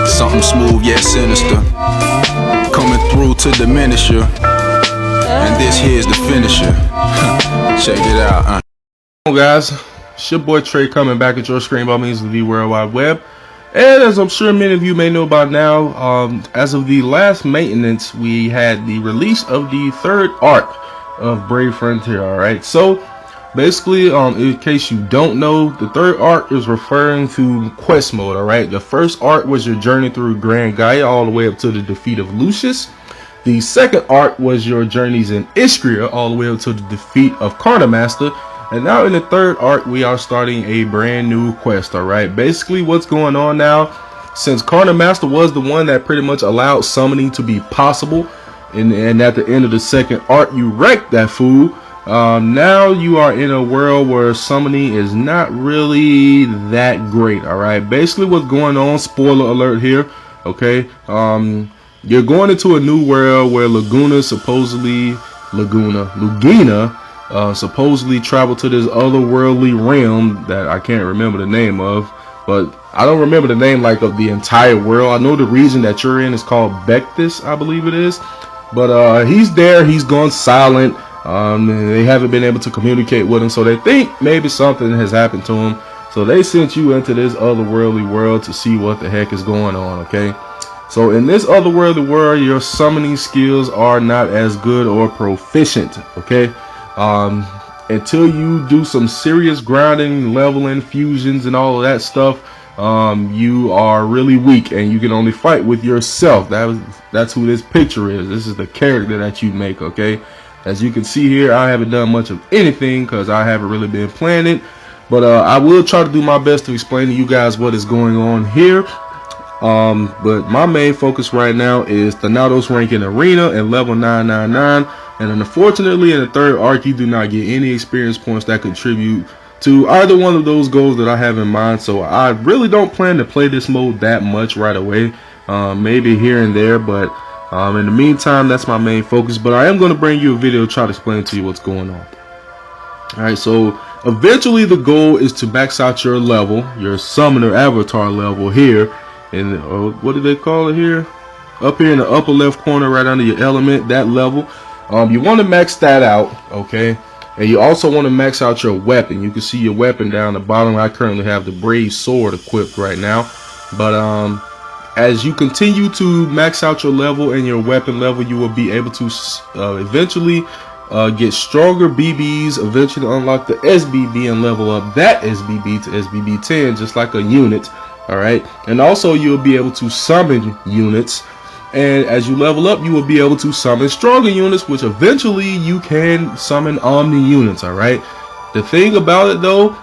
Something smooth yet sinister, coming through to diminish you. And this here's the finisher. Check it out. Hello guys, it's your boy Trey coming back at your screen by means of the World Wide Web. And as I'm sure many of you may know by now, as of the last maintenance, we had the release of the third arc of Brave Frontier. Alright, so basically, in case you don't know, the third arc is referring to quest mode. Alright, the first arc was your journey through Grand Gaia all the way up to the defeat of Lucius. The second arc was your journeys in Iskria all the way up to the defeat of Carnomaster. And now in the third arc, we are starting a brand new quest. Alright, basically what's going on now, since Carnomaster was the one that pretty much allowed summoning to be possible, and at the end of the second arc you wrecked that fool. Now you are in a world where summoning is not really that great. Alright, basically what's going on, spoiler alert here, okay, you're going into a new world where Lugina supposedly traveled to this otherworldly realm that I can't remember the name of, but I don't remember the name like of the entire world. I know the region that you're in is called Bectus, I believe it is, but he's there, he's gone silent. They haven't been able to communicate with him, so they think maybe something has happened to him, so they sent you into this otherworldly world to see what the heck is going on. Okay, so in this otherworldly world, your summoning skills are not as good or proficient. Okay, until you do some serious grinding, leveling, fusions, and all of that stuff, you are really weak, and you can only fight with yourself. That's who this picture is. This is the character that you make. Okay, as you can see here, I haven't done much of anything because I haven't really been playing it, but I will try to do my best to explain to you guys what is going on here. But my main focus right now is Thanatos ranking arena and level 999, and unfortunately in the third arc you do not get any experience points that contribute to either one of those goals that I have in mind, so I really don't plan to play this mode that much right away, maybe here and there, but in the meantime that's my main focus. But I am going to bring you a video to try to explain to you what's going on. Alright, so eventually the goal is to max out your level, your summoner avatar level here. And what do they call it here? Up here in the upper left corner, right under your element, that level. You want to max that out, okay? And you also want to max out your weapon. You can see your weapon down the bottom. I currently have the Brave Sword equipped right now. But as you continue to max out your level and your weapon level, you will be able to eventually get stronger BBs, eventually unlock the SBB and level up that SBB to SBB 10, just like a unit. Alright, and also you'll be able to summon units, and as you level up you will be able to summon stronger units, which eventually you can summon Omni units. Alright, the thing about it though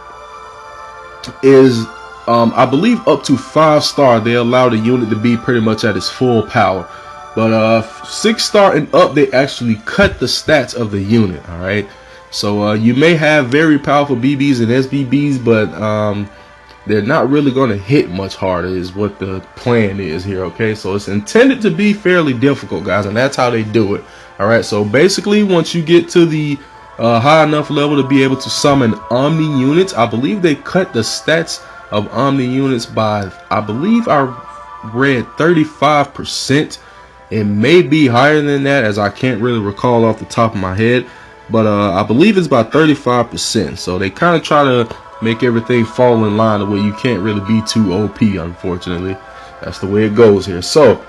is I believe up to 5-star they allow the unit to be pretty much at its full power, but 6-star and up they actually cut the stats of the unit. Alright, so you may have very powerful BBs and SBBs, but they're not really going to hit much harder is what the plan is here. Okay, so it's intended to be fairly difficult, guys, and that's how they do it. Alright, so basically once you get to the high enough level to be able to summon Omni units, I believe they cut the stats of Omni units by, I believe I read 35%. It may be higher than that, as I can't really recall off the top of my head, but I believe it's about 35%. So they kind of try to make everything fall in line the way you can't really be too OP. Unfortunately, that's the way it goes here. So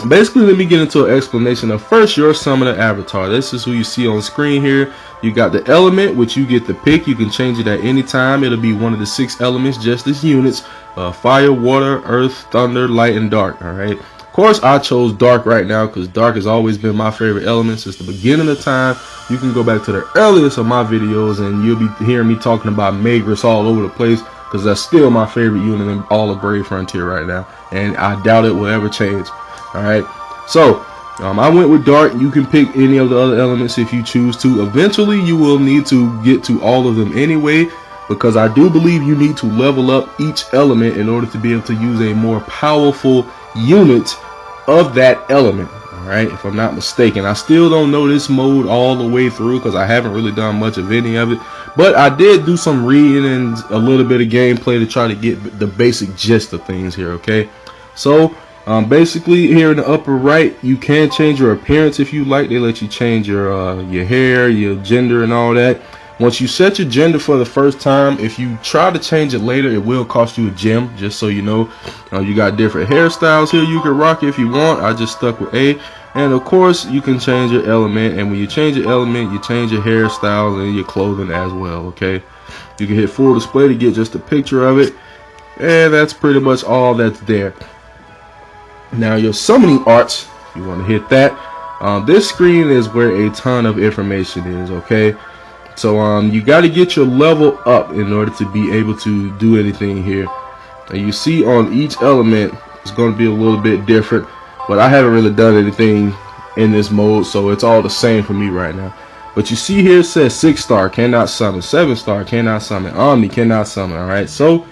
basically let me get into an explanation of first your summoner avatar. This is who you see on screen here. You got the element, which you get to pick. You can change it at any time. It'll be one of the 6 elements, just as units: fire, water, earth, thunder, light, and dark. Alright, of course I chose dark right now because dark has always been my favorite element since the beginning of time. You can go back to the earliest of my videos and you'll be hearing me talking about Magrus all over the place, because that's still my favorite unit in all of Brave Frontier right now, and I doubt it will ever change. Alright, so I went with dark. You can pick any of the other elements if you choose to. Eventually you will need to get to all of them anyway, because I do believe you need to level up each element in order to be able to use a more powerful unit of that element. Alright, if I'm not mistaken. I still don't know this mode all the way through because I haven't really done much of any of it. But I did do some reading and a little bit of gameplay to try to get the basic gist of things here, okay? So, basically here in the upper right, you can change your appearance if you like. They let you change your hair, your gender and all that. Once you set your gender for the first time, if you try to change it later, it will cost you a gem, just so you know. You got different hairstyles here you can rock if you want. I just stuck with A. And of course, you can change your element. And when you change your element, you change your hairstyles and your clothing as well, okay? You can hit full display to get just a picture of it. And that's pretty much all that's there. Now, your summoning arts, if you want to hit that, this screen is where a ton of information is, okay? So you got to get your level up in order to be able to do anything here. And you see on each element it's going to be a little bit different, but I haven't really done anything in this mode, so it's all the same for me right now. But you see here it says 6-star cannot summon, 7-star cannot summon, Omni cannot summon. Alright, so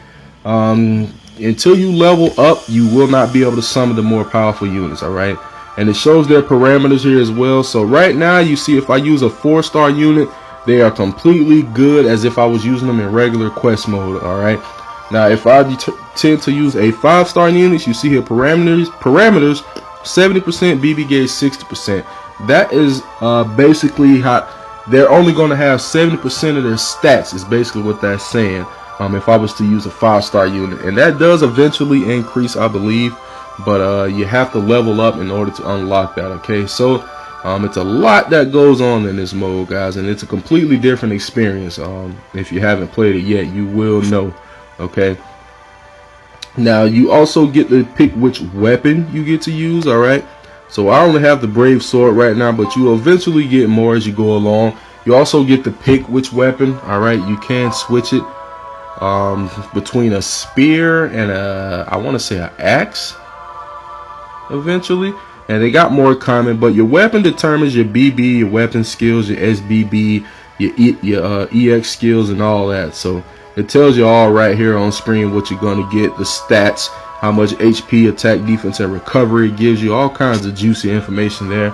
until you level up, you will not be able to summon the more powerful units. Alright, and it shows their parameters here as well. So right now you see if I use a 4-star unit, they are completely good as if I was using them in regular quest mode. Alright, now if I tend to use a 5-star unit, you see here parameters 70%, BB gauge 60%. That is basically how they're only going to have 70% of their stats, is basically what that's saying. If I was to use a 5-star unit, and that does eventually increase, I believe, but you have to level up in order to unlock that. Okay, so it's a lot that goes on in this mode, guys, and it's a completely different experience. If you haven't played it yet, you will know. Okay, now you also get to pick which weapon you get to use. All right, so I only have the Brave Sword right now, but you will eventually get more as you go along. You also get to pick which weapon. All right, you can switch it between a spear and I want to say an axe eventually. And they got more common, but your weapon determines your BB, your weapon skills, your SBB, your EX skills, and all that. So it tells you all right here on screen what you're going to get, the stats, how much HP, attack, defense, and recovery. It gives you all kinds of juicy information there.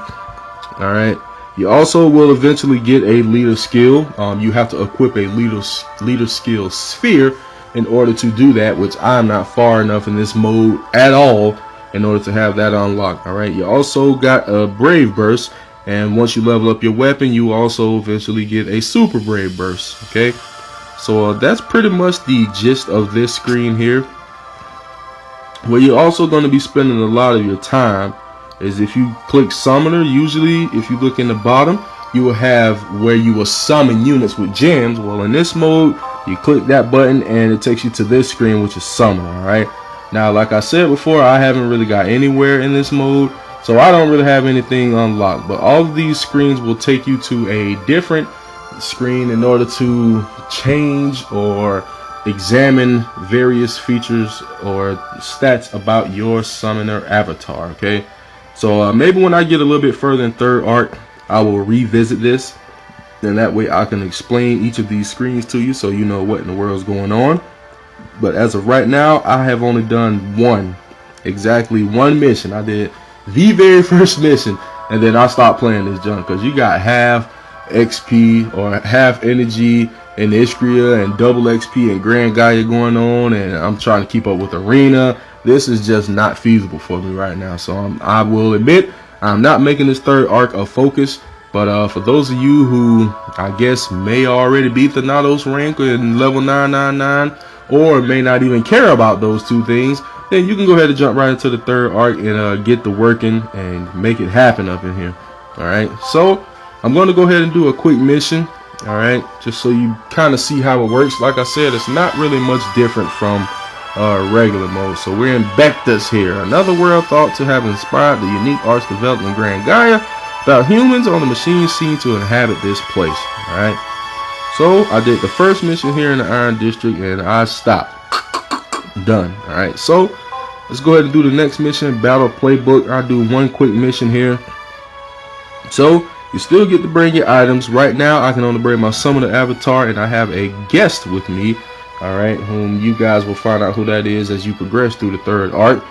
All right. You also will eventually get a leader skill. You have to equip a leader skill sphere in order to do that, which I'm not far enough in this mode at all in order to have that unlocked. All right, you also got a Brave Burst, and once you level up your weapon, you also eventually get a Super Brave Burst. Okay, so that's pretty much the gist of this screen here. Where you're also going to be spending a lot of your time is if you click Summoner. Usually, if you look in the bottom, you will have where you will summon units with gems. Well, in this mode, you click that button and it takes you to this screen, which is Summoner. All right. Now, like I said before, I haven't really got anywhere in this mode, so I don't really have anything unlocked. But all of these screens will take you to a different screen in order to change or examine various features or stats about your summoner avatar. Okay, so maybe when I get a little bit further in Third Arc, I will revisit this, and that way I can explain each of these screens to you so you know what in the world is going on. But as of right now, I have only done exactly one mission. I did the very first mission, and then I stopped playing this junk because you got half XP or half energy in Iskria and double XP and Grand Gaia going on, and I'm trying to keep up with Arena. This is just not feasible for me right now. So I will admit I'm not making this Third Arc a focus. But for those of you who I guess may already beat the Nados rank in level 999, or may not even care about those two things, then you can go ahead and jump right into the Third Arc and get the working and make it happen up in here. Alright, so I'm going to go ahead and do a quick mission. Alright, just so you kind of see how it works. Like I said, it's not really much different from regular mode. So we're in Bectus here, another world thought to have inspired the unique arts developed in Grand Gaia. About humans on the machines seem to inhabit this place. Alright, so I did the first mission here in the Iron District and I stopped. Done. Alright, so let's go ahead and do the next mission, Battle Playbook. I'll do one quick mission here. So you still get to bring your items. Right now I can only bring my summoner avatar, and I have a guest with me, alright, whom you guys will find out who that is as you progress through the Third Arc.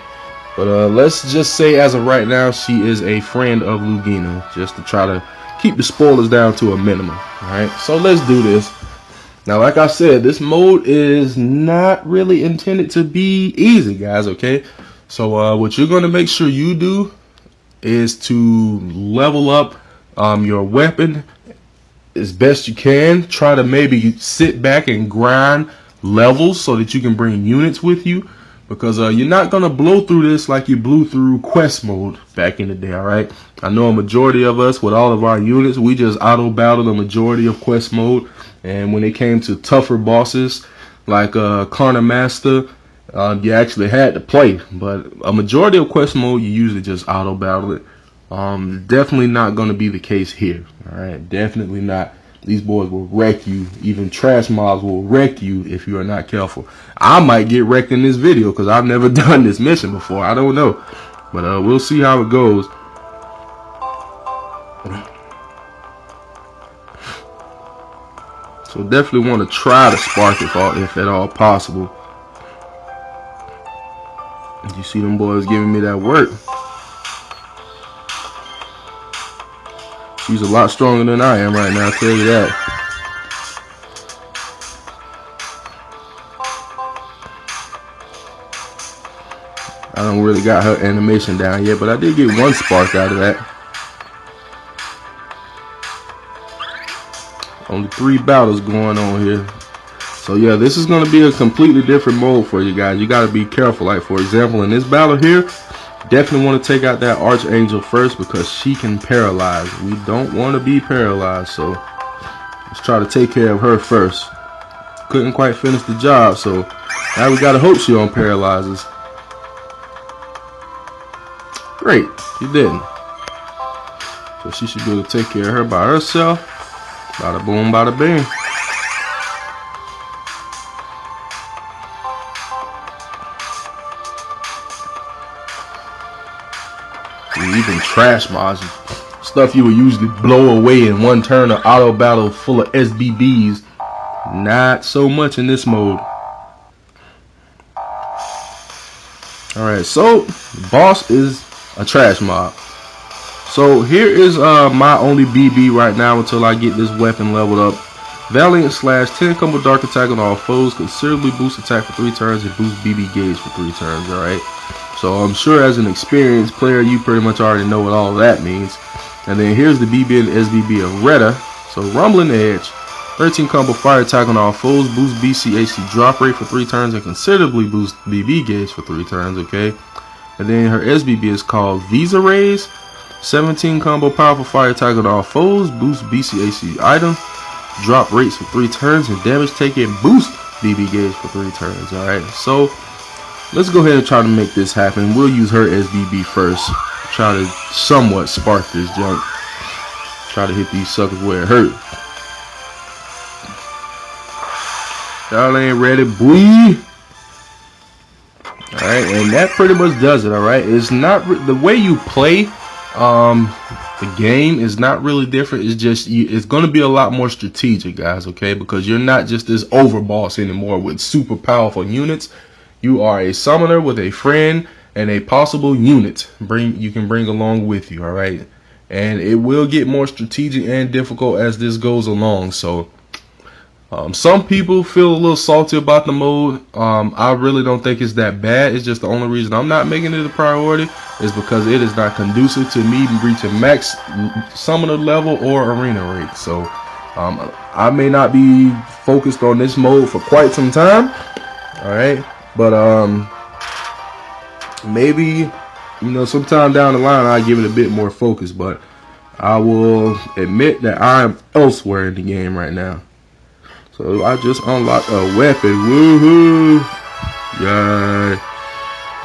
But let's just say as of right now, she is a friend of Lugina, just to try to keep the spoilers down to a minimum. Alright, so let's do this. Now, like I said, this mode is not really intended to be easy, guys, okay? So what you're going to make sure you do is to level up your weapon as best you can. Try to maybe sit back and grind levels so that you can bring units with you, because you're not gonna blow through this like you blew through quest mode back in the day. All right, I know a majority of us with all of our units, we just auto battled the majority of quest mode, and when it came to tougher bosses like Carnomaster, you actually had to play. But a majority of quest mode, you usually just auto battle it. Definitely not going to be the case here. All right, definitely not. These boys will wreck you. Even trash mobs will wreck you if you are not careful. I might get wrecked in this video because I've never done this mission before. I don't know, but we'll see how it goes. So definitely want to try to spark if at all possible. You see them boys giving me that work. She's a lot stronger than I am right now, I'll tell you that. I don't really got her animation down yet, but I did get one spark out of that. Only 3 battles going on here. So yeah, this is going to be a completely different mode for you guys. You got to be careful. Like for example, in this battle here, definitely want to take out that Archangel first because she can paralyze. We don't want to be paralyzed, so let's try to take care of her first. Couldn't quite finish the job, so now we gotta hope she don't paralyzes. Great, she didn't. So she should be able to take care of her by herself. Bada boom, bada bing. Even trash mods, stuff you would usually blow away in one turn of auto battle full of SBBs, not so much in this mode. Alright, so the boss is a trash mob. So here is my only BB right now until I get this weapon leveled up. Valiant Slash, 10 combo dark attack on all foes, considerably boost attack for 3 turns and boost BB gauge for 3 turns. Alright, so I'm sure as an experienced player you pretty much already know what all that means. And then here's the BB and SBB of Retta. So Rumbling Edge, 13 combo fire attack on all foes, boost BCAC drop rate for 3 turns and considerably boost BB gauge for 3 turns. Okay, and then her SBB is called Visa Rays, 17 combo powerful fire attack on all foes, boost BCAC item drop rates for 3 turns and damage taken boost BB gauge for 3 turns. Alright, so let's go ahead and try to make this happen. We'll use her SBB first. Try to somewhat spark this junk. Try to hit these suckers where it hurt. Y'all ain't ready, boy. Alright, and that pretty much does it. Alright, it's not the way you play the game is not really different. It's just it's going to be a lot more strategic, guys, okay, because you're not just this overboss anymore with super powerful units. You are a summoner with a friend and a possible unit you can bring along with you. All right, and it will get more strategic and difficult as this goes along. So some people feel a little salty about the mode. I really don't think it's that bad. It's just the only reason I'm not making it a priority is because it is not conducive to me reaching max summoner level or arena rate. So I may not be focused on this mode for quite some time. All right, but maybe sometime down the line I'll give it a bit more focus. But I will admit that I am elsewhere in the game right now. So I just unlocked a weapon. Woohoo! Yay!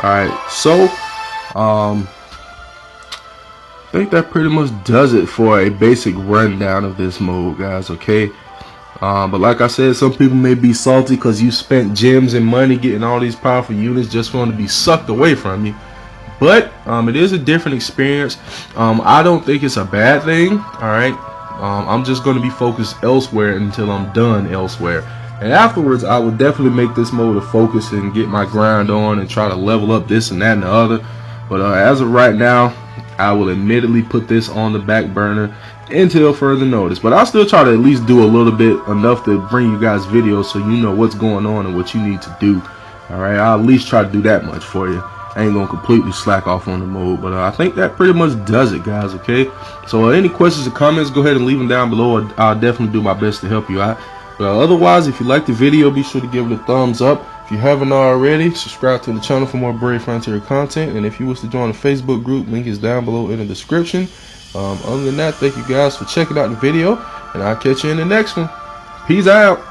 Alright, so I think that pretty much does it for a basic rundown of this mode, guys, okay? But like I said, some people may be salty because you spent gems and money getting all these powerful units just for them to be sucked away from you. But it is a different experience. I don't think it's a bad thing, alright? I'm just going to be focused elsewhere until I'm done elsewhere. And afterwards, I will definitely make this mode a focus and get my grind on and try to level up this and that and the other. But as of right now, I will admittedly put this on the back burner until further notice. But I'll still try to at least do a little bit, enough to bring you guys videos so you know what's going on and what you need to do. Alright, I'll at least try to do that much for you. I ain't gonna completely slack off on the mode, but I think that pretty much does it, guys. Okay, so any questions or comments, go ahead and leave them down below. I'll definitely do my best to help you out. But otherwise, if you like the video, be sure to give it a thumbs up. If you haven't already, subscribe to the channel for more Brave Frontier content. And if you wish to join the Facebook group, link is down below in the description. Other than that, thank you guys for checking out the video, and I'll catch you in the next one. Peace out.